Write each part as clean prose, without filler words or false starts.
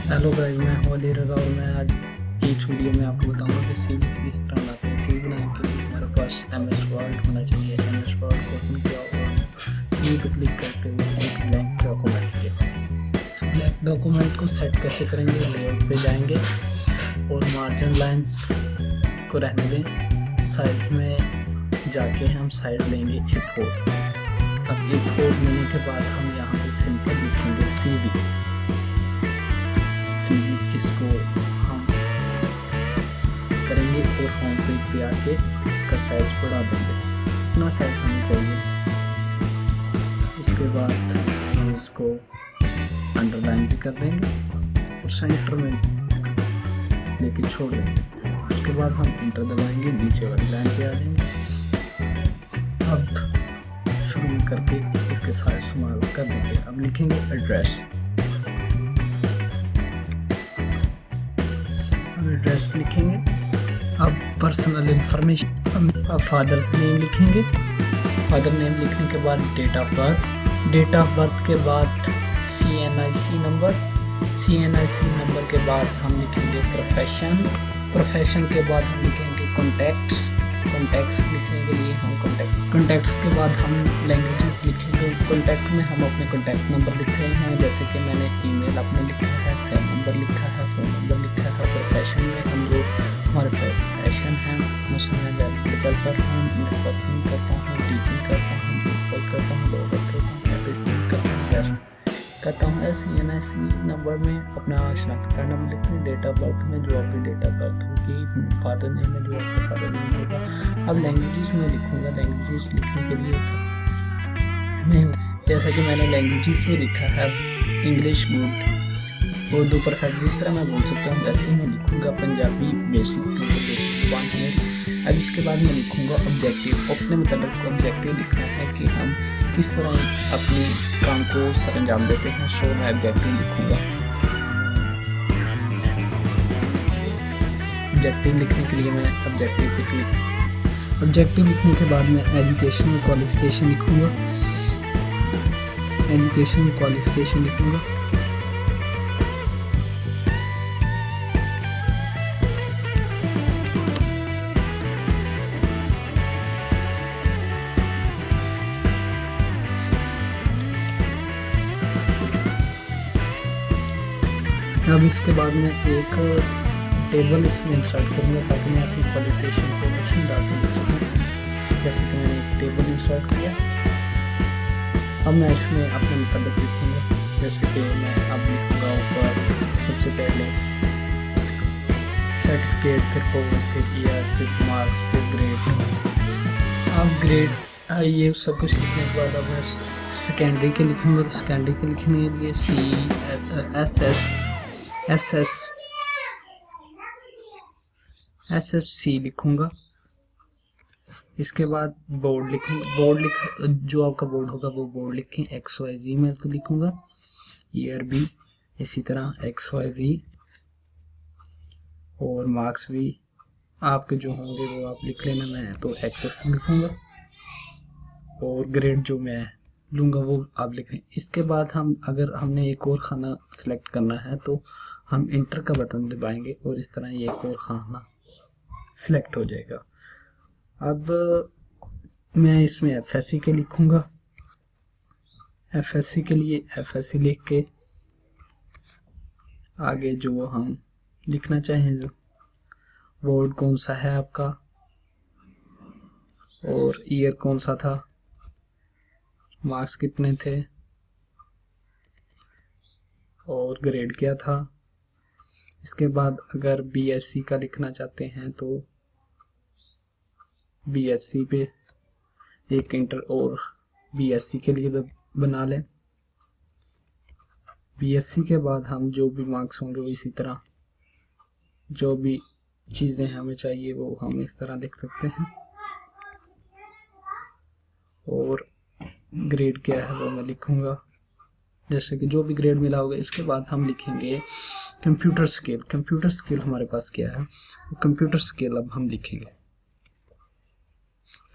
Hello guys, मैं हूं अली रज़ा और मैं आज इस वीडियो में आपको बताऊंगा कि सीवी किस तरह बनाते हैं। सीवी बनाने के लिए हमारे पास एमएस वर्ड होना चाहिए। एमएस वर्ड को ओपन किया और न्यू पे क्लिक करते हुए एक ब्लैंक डॉक्यूमेंट लिया। ब्लैंक डॉक्यूमेंट को सेट कैसे करेंगे, लेआउट पे जाएंगे और मार्जिन लाइंस को रहने दें। साइज में जाके हम साइज लेंगे A4। अब A4 लेने के बाद हम यहाँ पे सिंपल लिखेंगे सीवी। इसको हम करेंगे और होम पेज पे आके इसका साइज बढ़ा देंगे, इतना साइज हमें चाहिए। उसके बाद हम इसको अंडरलाइन भी कर देंगे और सेंटर में लेके छोड़ देंगे। उसके बाद हम इंटर दबाएंगे, नीचे वाली लाइन पे आ जाएंगे। अब शुरू में करके इसके साइज स्मॉल कर देंगे। अब लिखेंगे एड्रेस। एड्रेस लिखेंगे। अब पर्सनल इंफॉर्मेशन, अब फादर्स नेम लिखेंगे। फादर नेम लिखने के बाद date of birth, date of birth के बाद CNIC नंबर, CNIC नंबर के बाद हम लिखेंगे प्रोफेशन, प्रोफेशन के बाद हम लिखेंगे कॉन्टैक्ट्स, कॉन्टैक्ट्स लिखने के लिए हम कॉन्टैक्ट्स के बाद हम लैंग्वेजेस लिखेंगे। कॉन्टैक्ट में हम अपने कॉन्टैक्ट नंबर लिख रहे हैं, जैसे कि मैंने ईमेल अपने लिखा है, सेल नंबर लिखा है, फ़ोन नंबर लिखा है। प्रोफेशन में हम जो हमारे प्रोफेशन है, मसलन मैं वेब डेवलपर हूँ, नेटवर्किंग करता हूँ, टीचिंग करता हूँ, जॉब वर्क करता हूँ, लॉ वर्क करता हूँ, एडिटिंग करता हूँ, टेस्ट करता हूँ। CNIC नंबर में अपना शनाख्त कार्ड नंबर लिखते हैं। डेट ऑफ बर्थ में जो आपकी डेट ऑफ बर्थ होगी, फादर नेम में जो आपका फादर नेम होगा। अब लैंग्वेजेस में लिखूंगा। लैंग्वेजेस लिखने के लिए मैं जैसा कि मैंने लैंग्वेजेस में लिखा है इंग्लिश गुड, उर्दू परफेक्ट, जिस तरह मैं बोल सकता हूँ वैसे ही मैं लिखूंगा। पंजाबी बेसिक जुबान है। अब इसके बाद मैं लिखूंगा ऑब्जेक्टिव। अपने मुताबिक ऑब्जेक्टिव लिखना है कि हम किस तरह अपने काम को सर अंजाम देते हैं। सो मैं ऑब्जेक्टिव लिखूंगा। ऑब्जेक्टिव लिखने के लिए मैं ऑब्जेक्टिव पे क्लिक, ऑब्जेक्टिव लिखने के बाद मैं एजुकेशन क्वालिफिकेशन लिखूंगा। एजुकेशन क्वालिफिकेशन लिखूंगा। अब इसके बाद मैं एक टेबल इसमें इंसर्ट करूँगा ताकि मैं अपनी क्वालिफिकेशन को अच्छे अंदाज से लिख सकूँ। जैसे कि मैंने एक टेबल इंसर्ट किया। अब मैं इसमें अपने मुताबिक लिखूँगा। जैसे कि मैं अब लिखूँगा ऊपर सबसे पहले सर्टिफिकेट, फिर कोड, फिर ईयर, फिर मार्क्स, फिर ग्रेड। अब ग्रेड ये सब कुछ लिखने के बाद अब मैं सेकेंडरी के लिखूँगा। तो सेकेंडरी के लिखने के लिए SSC लिखूंगा। इसके बाद बोर्ड लिखूंगा। जो आपका बोर्ड होगा वो बोर्ड लिखें। XYZ मैं तो लिखूंगा। ईयर भी इसी तरह XYZ और मार्क्स भी आपके जो होंगे वो आप लिख लेना। मैं तो XS लिखूंगा और ग्रेड जो मैं लूँगा वो आप लिखें। इसके बाद हम अगर हमने एक और खाना सेलेक्ट करना है तो हम इंटर का बटन दबाएंगे और इस तरह ये एक और खाना सिलेक्ट हो जाएगा। अब मैं इसमें FSC के लिखूंगा। FSC के लिए FSC लिख के आगे जो हम लिखना चाहें, जो बोर्ड कौन सा है आपका और ईयर कौन सा था, मार्क्स कितने थे और ग्रेड क्या था। इसके बाद अगर BSc का लिखना चाहते हैं तो BSc पे एक इंटर और BSc के लिए बना लें। BSc के बाद हम जो भी मार्क्स होंगे वो इसी तरह जो भी चीज़ें हमें चाहिए वो हम इस तरह लिख सकते हैं। और ग्रेड क्या है वो मैं लिखूंगा, जैसे कि जो भी ग्रेड मिला होगा। इसके बाद हम लिखेंगे कंप्यूटर स्किल। कंप्यूटर स्किल हमारे पास क्या है, कंप्यूटर स्किल अब हम लिखेंगे।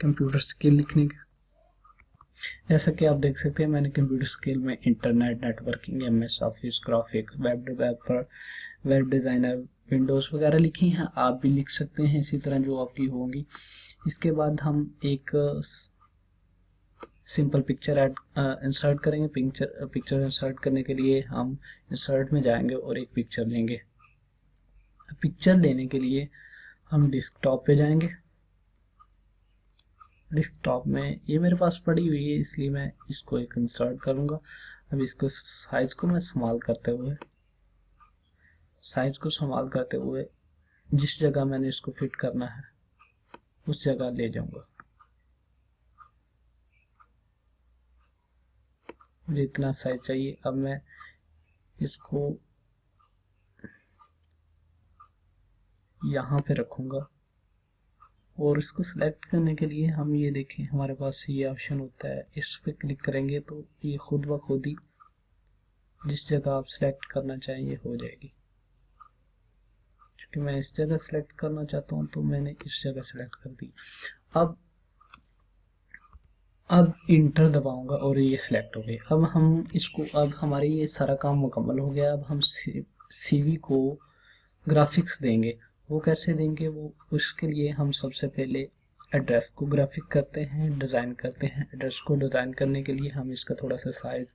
कंप्यूटर स्किल लिखने के जैसा कि आप देख सकते हैं मैंने कंप्यूटर स्किल में internet, networking, MS office, graphic, web developer, web designer, Windows वगैरह लिखी हैं। आप भी लिख सकते हैं इसी तरह जो आपकी होंगी। इसके बाद हम एक सिंपल पिक्चर इंसर्ट करेंगे। पिक्चर इंसर्ट करने के लिए हम इंसर्ट में जाएंगे और एक पिक्चर लेंगे। पिक्चर लेने के लिए हम डेस्कटॉप पे जाएंगे। डेस्कटॉप में ये मेरे पास पड़ी हुई है, इसलिए मैं इसको एक इंसर्ट करूँगा। अब इसको साइज़ को मैं संभाल करते हुए जिस जगह मैंने इसको फिट करना है उस जगह ले जाऊंगा। मुझे इतना साइज चाहिए। अब मैं इसको यहाँ पे रखूँगा और इसको सिलेक्ट करने के लिए हम ये देखें हमारे पास ये ऑप्शन होता है, इस पे क्लिक करेंगे तो ये खुद ब खुद ही जिस जगह आप सिलेक्ट करना चाहें ये हो जाएगी। क्योंकि मैं इस जगह सिलेक्ट करना चाहता हूँ तो मैंने इस जगह सिलेक्ट कर दी। अब इंटर दबाऊंगा और ये सिलेक्ट हो गई। अब हमारे ये सारा काम मुकम्मल हो गया। अब हम CV को ग्राफिक्स देंगे। वो कैसे देंगे, वो उसके लिए हम सबसे पहले एड्रेस को ग्राफिक करते हैं, डिज़ाइन करते हैं। एड्रेस को डिज़ाइन करने के लिए हम इसका थोड़ा सा साइज़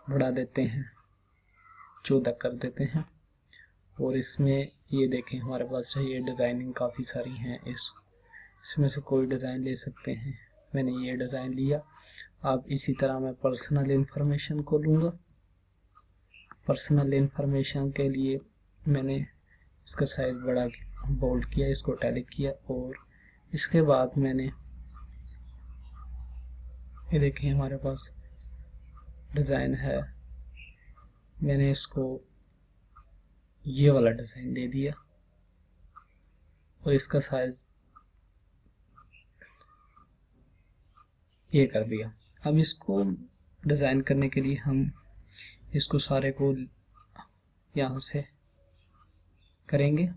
बढ़ा देते हैं, 14 कर देते हैं। और इसमें ये देखें हमारे पास जो ये डिज़ाइनिंग काफ़ी सारी हैं, इसमें से कोई डिज़ाइन ले सकते हैं। मैंने ये डिज़ाइन लिया। अब इसी तरह मैं पर्सनल इन्फॉर्मेशन को लूँगा। पर्सनल इन्फॉर्मेशन के लिए मैंने इसका साइज बड़ा बोल्ड किया, इसको इटैलिक किया और इसके बाद मैंने ये देखें हमारे पास डिज़ाइन है। मैंने इसको ये वाला डिज़ाइन दे दिया और इसका साइज ये कर दिया। अब इसको डिज़ाइन करने के लिए हम इसको सारे को यहाँ से करेंगे।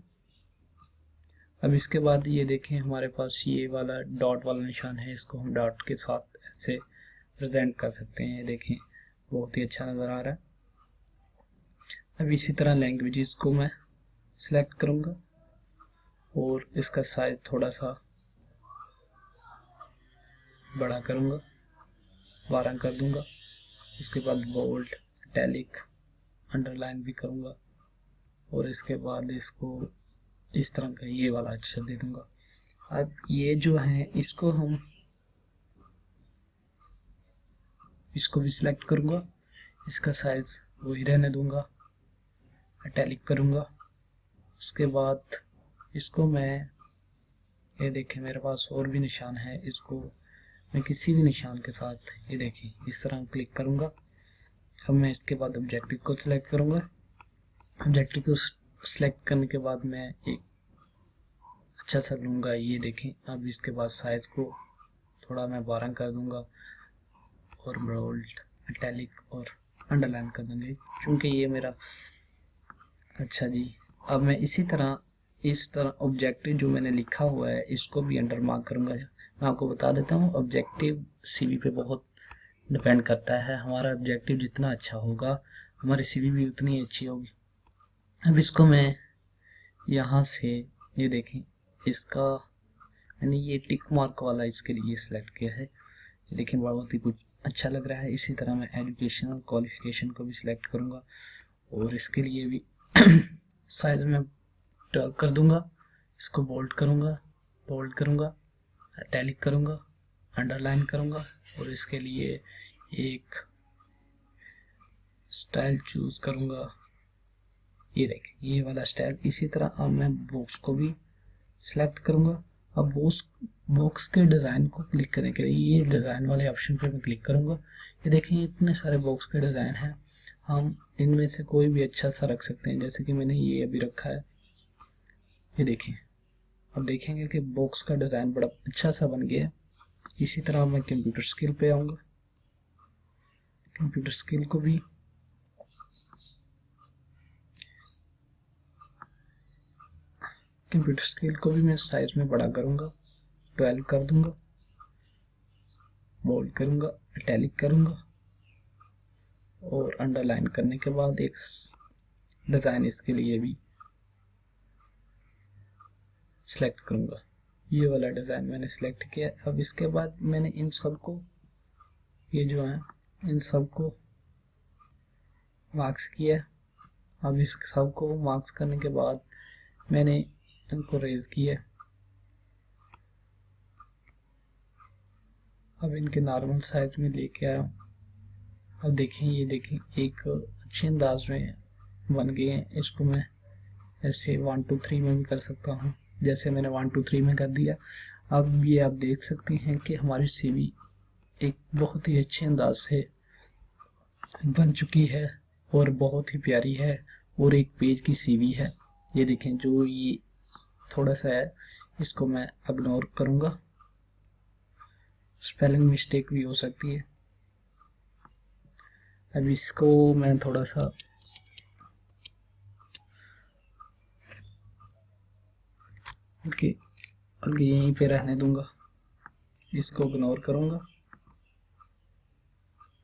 अब इसके बाद ये देखें हमारे पास ये वाला डॉट वाला निशान है, इसको हम डॉट के साथ ऐसे प्रेजेंट कर सकते हैं। ये देखें बहुत ही अच्छा नज़र आ रहा है। अब इसी तरह लैंग्वेजेस को मैं सिलेक्ट करूँगा और इसका साइज थोड़ा सा बड़ा करूँगा, 12 कर दूँगा। इसके बाद बोल्ड, इटैलिक, अंडरलाइन भी करूँगा और इसके बाद इसको इस तरह का ये वाला अक्षर दे दूँगा। अब ये जो है इसको भी सिलेक्ट करूँगा, इसका साइज वही रहने दूँगा, इटैलिक करूँगा। उसके बाद इसको मैं ये देखें मेरे पास और भी निशान है, इसको मैं किसी भी निशान के साथ ये देखिए इस तरह क्लिक करूँगा। अब मैं इसके बाद ऑब्जेक्टिव को सिलेक्ट करूँगा। ऑब्जेक्टिव को सिलेक्ट करने के बाद मैं एक अच्छा सा लूँगा, ये देखें। अब इसके बाद साइज को थोड़ा मैं 12 कर दूँगा और बोल्ड, इटैलिक और अंडरलाइन कर दूँगी क्योंकि ये मेरा अच्छा जी। अब मैं इस तरह ऑब्जेक्टिव जो मैंने लिखा हुआ है इसको भी अंडर मार्क करूँगा। मैं आपको बता देता हूँ ऑब्जेक्टिव CV पे बहुत डिपेंड करता है। हमारा ऑब्जेक्टिव जितना अच्छा होगा हमारी CV भी उतनी अच्छी होगी। अब इसको मैं यहाँ से ये देखें इसका मैंने ये टिक मार्क वाला इसके लिए सिलेक्ट किया है। ये देखें बहुत ही कुछ अच्छा लग रहा है। इसी तरह मैं एजुकेशनल क्वालिफिकेशन को भी सिलेक्ट करूँगा और इसके लिए भी साइज में 12 कर दूँगा। इसको बोल्ड करूँगा, इटैलिक करूँगा, अंडरलाइन करूँगा और इसके लिए एक स्टाइल चूज करूँगा। ये देखिए ये वाला स्टाइल। इसी तरह अब मैं बॉक्स को भी सिलेक्ट करूँगा। अब बॉक्स के डिज़ाइन को क्लिक करने के लिए ये डिज़ाइन वाले ऑप्शन पे मैं क्लिक करूँगा। ये देखिए इतने सारे बॉक्स के डिज़ाइन हैं, हम इनमें से कोई भी अच्छा सा रख सकते हैं। जैसे कि मैंने ये अभी रखा है, ये देखें। अब देखेंगे कि बॉक्स का डिज़ाइन बड़ा अच्छा सा बन गया है। इसी तरह मैं कंप्यूटर स्किल पे आऊँगा। कंप्यूटर स्किल को भी मैं साइज में बड़ा करूँगा, 12 कर दूँगा, बोल्ड करूँगा, इटैलिक करूँगा और अंडरलाइन करने के बाद एक डिज़ाइन इसके लिए भी सिलेक्ट करूँगा। ये वाला डिज़ाइन मैंने सिलेक्ट किया। अब इसके बाद मैंने इन सब को, ये जो है इन सब को मार्क्स किया। अब इस सब को मार्क्स करने के बाद मैंने इनको रेज किया। अब इनके नॉर्मल साइज में लेके आया। अब देखें, ये देखें एक अच्छे अंदाज में बन गए हैं। इसको मैं ऐसे 1 2 3 में भी कर सकता हूँ, जैसे मैंने 1 2 3 में कर दिया। अब ये आप देख सकते हैं कि हमारी सीवी एक बहुत ही अच्छे अंदाज से बन चुकी है और बहुत ही प्यारी है और एक पेज की सीवी है। ये देखें, जो ये थोड़ा सा है इसको मैं इग्नोर करूँगा, स्पेलिंग मिस्टेक भी हो सकती है। अब इसको मैं थोड़ा सा हल्के यहीं पे रहने दूंगा, इसको इग्नोर करूँगा।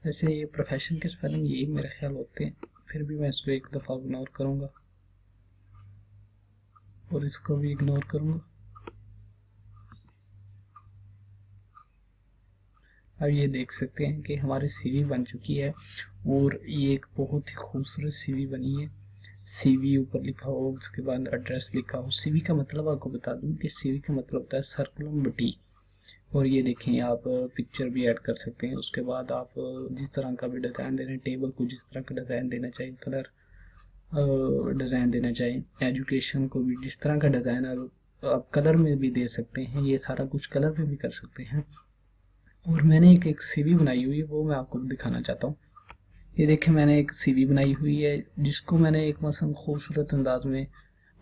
वैसे ये प्रोफेशन के स्पेलिंग यही मेरे ख्याल होते हैं, फिर भी मैं इसको एक दफ़ा इग्नोर करूँगा और इसको भी इग्नोर करूँगा। अब ये देख सकते हैं कि हमारी सीवी बन चुकी है और ये एक बहुत ही खूबसूरत सीवी बनी है। सीवी ऊपर लिखा हो, उसके बाद एड्रेस लिखा हो। सीवी का मतलब आपको बता दूं कि सीवी का मतलब होता है सर्कुलम बटी। और ये देखें, आप पिक्चर भी ऐड कर सकते हैं। उसके बाद आप जिस तरह का भी डिज़ाइन देना, टेबल को जिस तरह का डिज़ाइन देना चाहिए, कलर डिज़ाइन देना चाहिए, एजुकेशन को भी जिस तरह का डिज़ाइन आप कलर में भी दे सकते हैं। ये सारा कुछ कलर में भी कर सकते हैं। और मैंने एक सीवी बनाई हुई है, वो मैं आपको दिखाना चाहता हूँ। ये देखें, मैंने एक सीवी बनाई हुई है जिसको मैंने एक मौसम खूबसूरत अंदाज में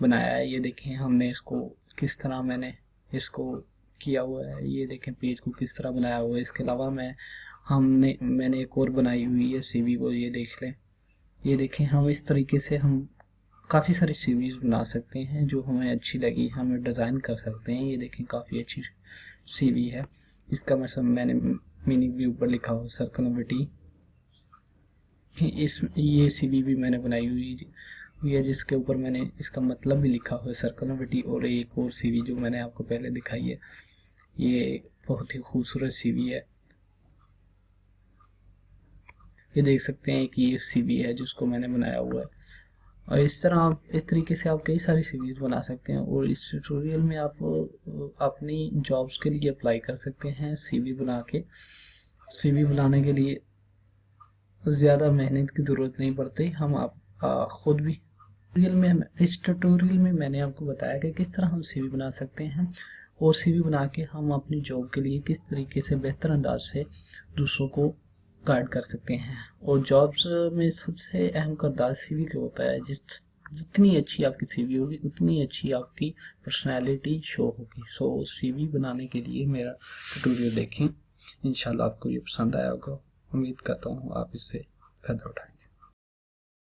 बनाया है। ये देखें, हमने इसको किस तरह मैंने इसको किया हुआ है। ये देखें पेज को किस तरह बनाया हुआ है। इसके अलावा मैंने एक और बनाई हुई है सीवी, वो ये देख लें। ये देखें, हम इस तरीके से हम काफ़ी सारी सीवीज बना सकते हैं जो हमें अच्छी लगी, हमें डिज़ाइन कर सकते हैं। ये देखें, काफ़ी अच्छी सीवी है। इसका मैंने मीनिंग भी ऊपर लिखा हो, सर्कुलरिटी। ये सीवी भी मैंने बनाई हुई है जिसके ऊपर मैंने इसका मतलब भी लिखा हुआ है, सर्कुलरिटी। और एक और सीवी जो मैंने आपको पहले दिखाई है, ये बहुत ही खूबसूरत सीवी है। ये देख सकते हैं कि ये सीवी है जिसको मैंने बनाया हुआ है। और इस तरीके से आप कई सारी सीवीज बना सकते हैं। और इस ट्यूटोरियल में आप अपनी जॉब्स के लिए अप्लाई कर सकते हैं सीवी बना के। सीवी बनाने के लिए ज़्यादा मेहनत की ज़रूरत नहीं पड़ती, हम आप खुद भी इस ट्यूटोरियल में मैंने आपको बताया कि किस तरह हम सीवी बना सकते हैं और सीवी बना के हम अपनी जॉब के लिए किस तरीके से बेहतर अंदाज से दूसरों को गाइड कर सकते हैं। और जॉब्स में सबसे अहम किरदार सीवी का होता है। जितनी अच्छी आपकी सीवी होगी उतनी अच्छी आपकी पर्सनैलिटी शो होगी। सो सीवी बनाने के लिए मेरा ट्यूटोरियल देखें, इंशाल्लाह आपको ये पसंद आया होगा। उम्मीद करता हूँ आप इससे फ़ायदा उठाएं।